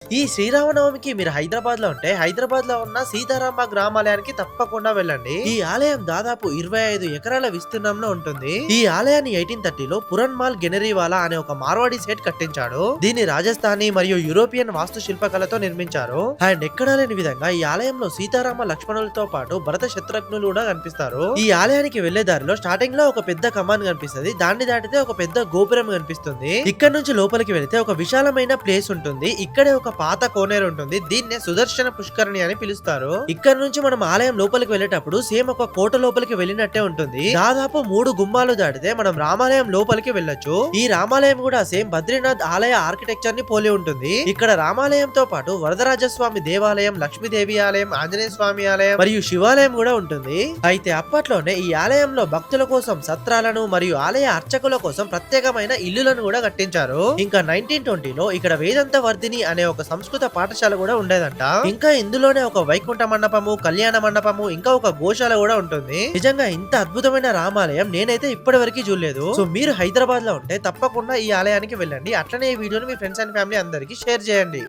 ఈ శ్రీరామనవమికి మీరు హైదరాబాద్ లో ఉంటే హైదరాబాద్ లో ఉన్న సీతారాంబాగ్ రామాలయానికి తప్పకుండా వెళ్ళండి. ఈ ఆలయం దాదాపు 25 ఎకరాల విస్తీర్ణంలో ఉంటుంది. ఈ ఆలయాన్ని 1830లో పురన్మాల్ గెనరీవాలా అనే ఒక మార్వాడి సేట్ కట్టించాడు. దీన్ని రాజస్థానీ మరియు యూరోపియన్ వాస్తు శిల్పకళతో నిర్మించారు. అండ్ ఎక్కడా లేని విధంగా ఈ ఆలయంలో సీతారామ లక్ష్మణులతో పాటు భరత శత్రుఘ్నులు కూడా కనిపిస్తారు. ఈ ఆలయానికి వెళ్లే దారిలో స్టార్టింగ్ లో ఒక పెద్ద కమాన్ కనిపిస్తుంది. దాన్ని దాటితే ఒక పెద్ద గోపురం కనిపిస్తుంది. ఇక్కడ నుంచి లోపలికి వెళితే ఒక విశాలమైన ప్లేస్ ఉంటుంది. ఇక్కడే ఒక పాత కోనేరు ఉంటుంది. దీన్నే సుదర్శన పుష్కరిణి అని పిలుస్తారు. ఇక్కడ నుంచి మనం ఆలయం లోపలికి వెళ్ళేటప్పుడు సేమ్ ఒక కోట లోపలికి వెళ్ళినట్టే ఉంటుంది. దాదాపు 3 గుమ్మాలు దాటితే మనం రామాలయం లోపలికి వెళ్ళొచ్చు. ఈ రామాలయం కూడా సేమ్ బద్రీనాథ్ ఆలయ ఆర్కిటెక్చర్ ని పోలి ఉంటుంది. ఇక్కడ రామాలయంతో పాటు వరదరాజస్వామి దేవాలయం, లక్ష్మీదేవి ఆలయం, ఆంజనేయ స్వామి ఆలయం మరియు శివాలయం కూడా ఉంటుంది. అయితే అప్పట్లోనే ఈ ఆలయంలో భక్తుల కోసం సత్రాలను మరియు ఆలయ అర్చకుల కోసం ప్రత్యేకమైన ఇల్లులను కూడా కట్టించారు. ఇంకా 1920లో ఇక్కడ వేదంత వర్ధిని అనే ఒక సంస్కృత పాఠశాల కూడా ఉండేదంట. ఇంకా ఇందులోనే ఒక వైకుంఠ మండపము, కళ్యాణ మండపము, ఇంకా ఒక గోశాల కూడా ఉంటుంది. నిజంగా ఇంత అద్భుతమైన రామాలయం నేనైతే ఇప్పటి వరకు చూడలేదు. సో మీరు హైదరాబాద్ లో ఉంటే తప్పకుండా ఈ ఆలయానికి వెళ్ళండి. అట్లనే ఈ వీడియోని మీ ఫ్రెండ్స్ అండ్ ఫ్యామిలీ అందరికి షేర్ చేయండి.